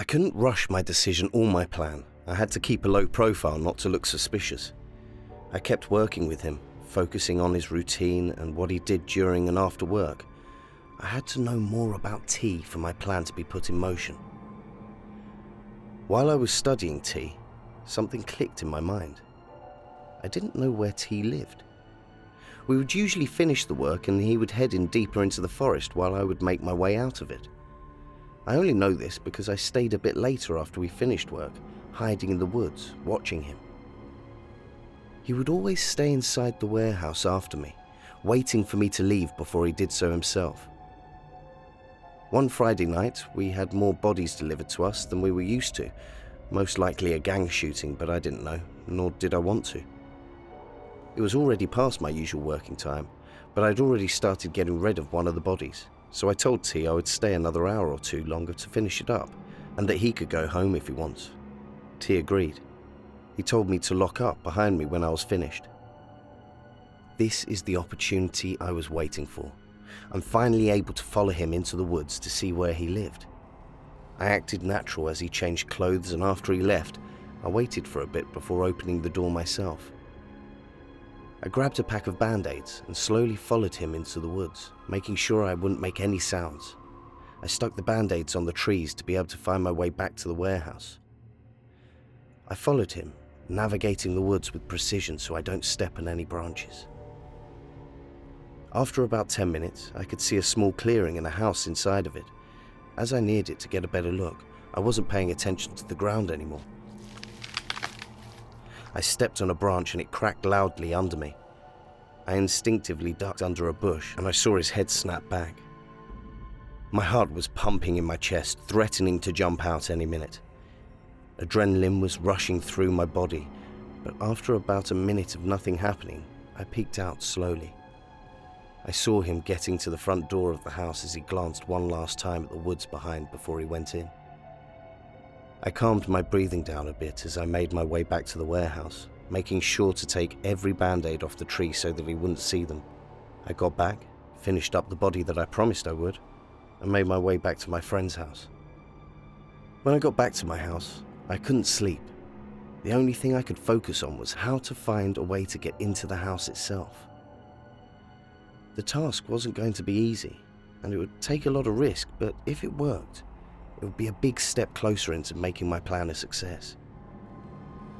I couldn't rush my decision or my plan. I had to keep a low profile not to look suspicious. I kept working with him, focusing on his routine and what he did during and after work. I had to know more about T for my plan to be put in motion. While I was studying T, something clicked in my mind. I didn't know where T lived. We would usually finish the work and he would head in deeper into the forest while I would make my way out of it. I only know this because I stayed a bit later after we finished work, hiding in the woods, watching him. He would always stay inside the warehouse after me, waiting for me to leave before he did so himself. One Friday night, we had more bodies delivered to us than we were used to, most likely a gang shooting, but I didn't know, nor did I want to. It was already past my usual working time, but I'd already started getting rid of one of the bodies, so I told T I would stay another hour or two longer to finish it up, and that he could go home if he wants. T agreed. He told me to lock up behind me when I was finished. This is the opportunity I was waiting for. I'm finally able to follow him into the woods to see where he lived. I acted natural as he changed clothes, and after he left, I waited for a bit before opening the door myself. I grabbed a pack of band-aids and slowly followed him into the woods, making sure I wouldn't make any sounds. I stuck the band-aids on the trees to be able to find my way back to the warehouse. I followed him, navigating the woods with precision so I don't step on any branches. After about 10 minutes, I could see a small clearing and a house inside of it. As I neared it to get a better look, I wasn't paying attention to the ground anymore. I stepped on a branch and it cracked loudly under me. I instinctively ducked under a bush and I saw his head snap back. My heart was pumping in my chest, threatening to jump out any minute. Adrenaline was rushing through my body, but after about a minute of nothing happening, I peeked out slowly. I saw him getting to the front door of the house as he glanced one last time at the woods behind before he went in. I calmed my breathing down a bit as I made my way back to the warehouse, making sure to take every band-aid off the tree so that he wouldn't see them. I got back, finished up the body that I promised I would, and made my way back to my friend's house. When I got back to my house, I couldn't sleep. The only thing I could focus on was how to find a way to get into the house itself. The task wasn't going to be easy, and it would take a lot of risk, but if it worked, it would be a big step closer into making my plan a success.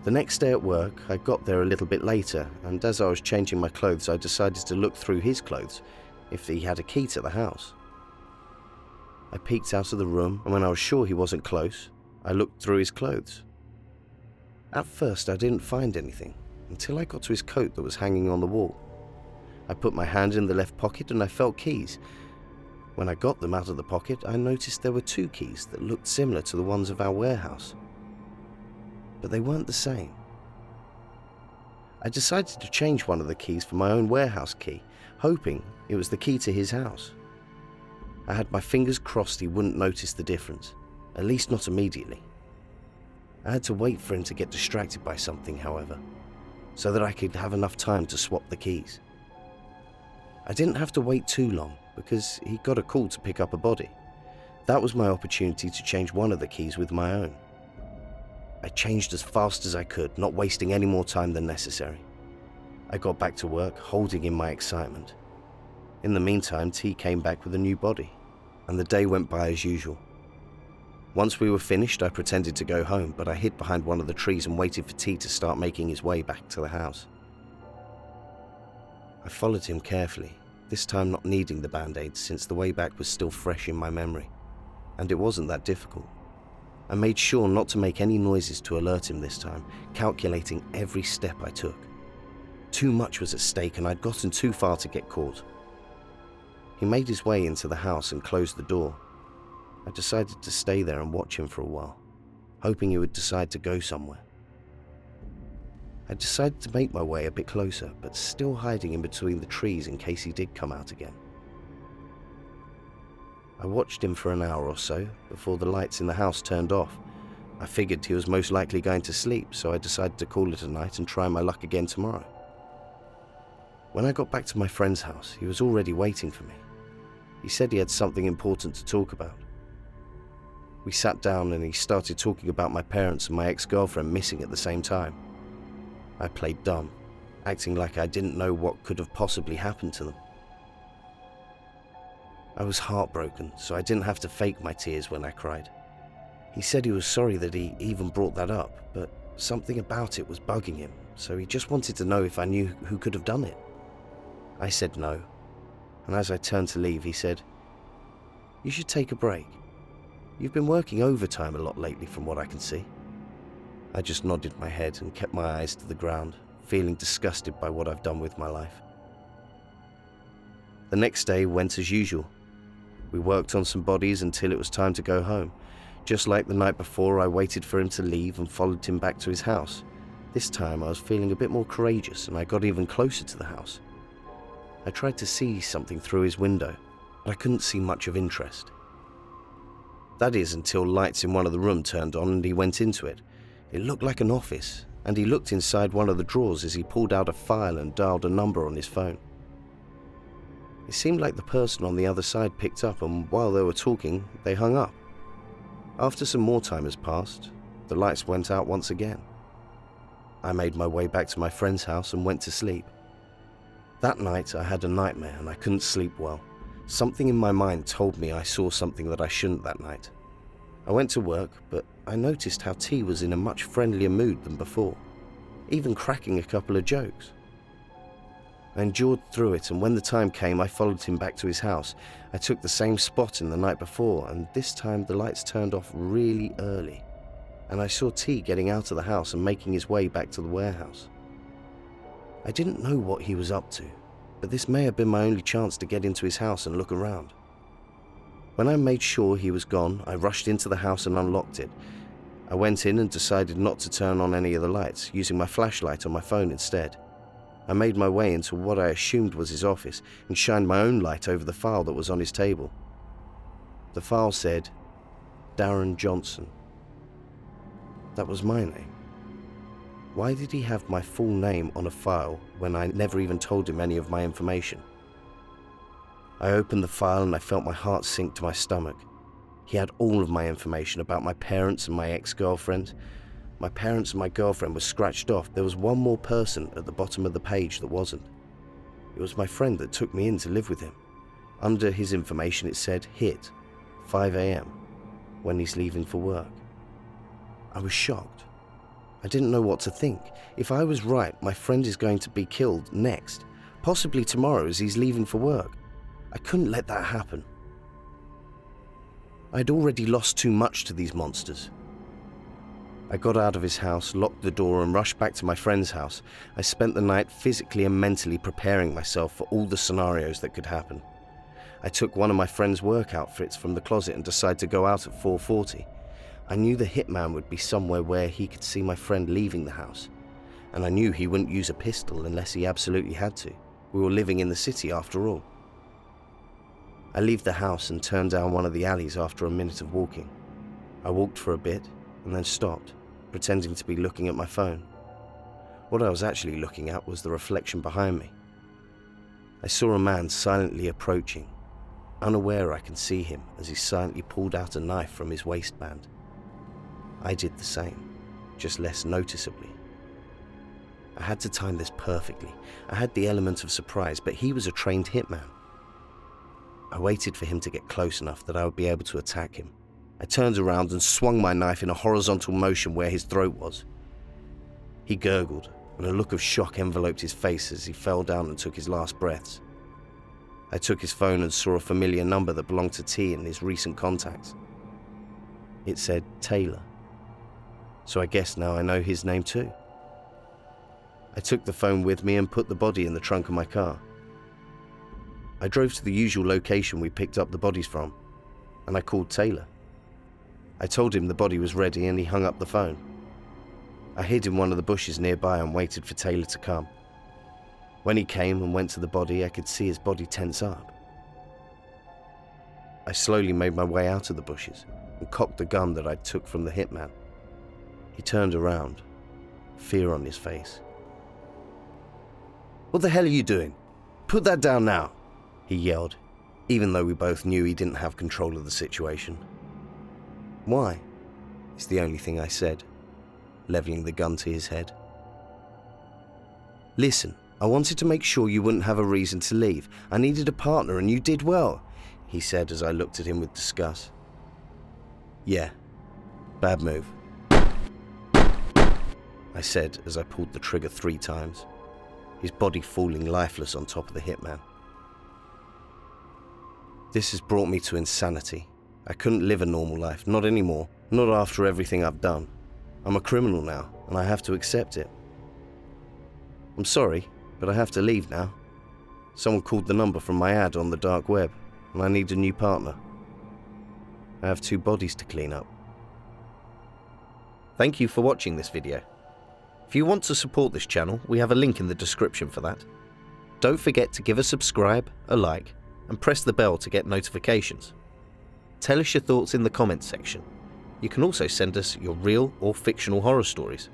The next day at work, I got there a little bit later, and as I was changing my clothes, I decided to look through his clothes, if he had a key to the house. I peeked out of the room, and when I was sure he wasn't close, I looked through his clothes. At first, I didn't find anything, until I got to his coat that was hanging on the wall. I put my hand in the left pocket and I felt keys. When I got them out of the pocket, I noticed there were 2 keys that looked similar to the ones of our warehouse. But they weren't the same. I decided to change one of the keys for my own warehouse key, hoping it was the key to his house. I had my fingers crossed he wouldn't notice the difference, at least not immediately. I had to wait for him to get distracted by something, however, so that I could have enough time to swap the keys. I didn't have to wait too long, because he got a call to pick up a body. That was my opportunity to change one of the keys with my own. I changed as fast as I could, not wasting any more time than necessary. I got back to work, holding in my excitement. In the meantime, T came back with a new body, and the day went by as usual. Once we were finished, I pretended to go home, but I hid behind one of the trees and waited for T to start making his way back to the house. I followed him carefully, this time not needing the band-aids since the way back was still fresh in my memory, and it wasn't that difficult. I made sure not to make any noises to alert him this time, calculating every step I took. Too much was at stake and I'd gotten too far to get caught. He made his way into the house and closed the door. I decided to stay there and watch him for a while, hoping he would decide to go somewhere. I decided to make my way a bit closer, but still hiding in between the trees in case he did come out again. I watched him for an hour or so before the lights in the house turned off. I figured he was most likely going to sleep, so I decided to call it a night and try my luck again tomorrow. When I got back to my friend's house, he was already waiting for me. He said he had something important to talk about. We sat down and he started talking about my parents and my ex-girlfriend missing at the same time. I played dumb, acting like I didn't know what could have possibly happened to them. I was heartbroken, so I didn't have to fake my tears when I cried. He said he was sorry that he even brought that up, but something about it was bugging him, so he just wanted to know if I knew who could have done it. I said no, and as I turned to leave, he said, "You should take a break. You've been working overtime a lot lately from what I can see." I just nodded my head and kept my eyes to the ground, feeling disgusted by what I've done with my life. The next day went as usual. We worked on some bodies until it was time to go home. Just like the night before, I waited for him to leave and followed him back to his house. This time I was feeling a bit more courageous and I got even closer to the house. I tried to see something through his window, but I couldn't see much of interest. That is until lights in one of the rooms turned on and he went into it. It looked like an office, and he looked inside one of the drawers as he pulled out a file and dialed a number on his phone. It seemed like the person on the other side picked up, and while they were talking, they hung up. After some more time has passed, the lights went out once again. I made my way back to my friend's house and went to sleep. That night I had a nightmare and I couldn't sleep well. Something in my mind told me I saw something that I shouldn't that night. I went to work, but I noticed how T was in a much friendlier mood than before, even cracking a couple of jokes. I endured through it, and when the time came, I followed him back to his house. I took the same spot in the night before, and this time the lights turned off really early, and I saw T getting out of the house and making his way back to the warehouse. I didn't know what he was up to, but this may have been my only chance to get into his house and look around. When I made sure he was gone, I rushed into the house and unlocked it. I went in and decided not to turn on any of the lights, using my flashlight on my phone instead. I made my way into what I assumed was his office and shined my own light over the file that was on his table. The file said, Darren Johnson. That was my name. Why did he have my full name on a file when I never even told him any of my information? I opened the file and I felt my heart sink to my stomach. He had all of my information about my parents and my ex-girlfriend. My parents and my girlfriend were scratched off. There was one more person at the bottom of the page that wasn't. It was my friend that took me in to live with him. Under his information it said, hit, 5 a.m, when he's leaving for work. I was shocked. I didn't know what to think. If I was right, my friend is going to be killed next, possibly tomorrow as he's leaving for work. I couldn't let that happen. I'd already lost too much to these monsters. I got out of his house, locked the door, and rushed back to my friend's house. I spent the night physically and mentally preparing myself for all the scenarios that could happen. I took one of my friend's work outfits from the closet and decided to go out at 4:40. I knew the hitman would be somewhere where he could see my friend leaving the house, and I knew he wouldn't use a pistol unless he absolutely had to. We were living in the city after all. I left the house and turned down one of the alleys after a minute of walking. I walked for a bit and then stopped, pretending to be looking at my phone. What I was actually looking at was the reflection behind me. I saw a man silently approaching. Unaware I can see him as he silently pulled out a knife from his waistband. I did the same, just less noticeably. I had to time this perfectly. I had the element of surprise, but he was a trained hitman. I waited for him to get close enough that I would be able to attack him. I turned around and swung my knife in a horizontal motion where his throat was. He gurgled, and a look of shock enveloped his face as he fell down and took his last breaths. I took his phone and saw a familiar number that belonged to T in his recent contacts. It said Taylor. So I guess now I know his name too. I took the phone with me and put the body in the trunk of my car. I drove to the usual location we picked up the bodies from, and I called Taylor. I told him the body was ready and he hung up the phone. I hid in one of the bushes nearby and waited for Taylor to come. When he came and went to the body, I could see his body tense up. I slowly made my way out of the bushes and cocked the gun that I took from the hitman. He turned around, fear on his face. "What the hell are you doing? Put that down now," he yelled, even though we both knew he didn't have control of the situation. Why? Is the only thing I said, levelling the gun to his head. Listen, I wanted to make sure you wouldn't have a reason to leave. I needed a partner and you did well, he said as I looked at him with disgust. Yeah, bad move, I said as I pulled the trigger 3 times, his body falling lifeless on top of the hitman. This has brought me to insanity. I couldn't live a normal life, not anymore, not after everything I've done. I'm a criminal now, and I have to accept it. I'm sorry, but I have to leave now. Someone called the number from my ad on the dark web, and I need a new partner. I have 2 bodies to clean up. Thank you for watching this video. If you want to support this channel, we have a link in the description for that. Don't forget to give a subscribe, a like, and press the bell to get notifications. Tell us your thoughts in the comments section. You can also send us your real or fictional horror stories.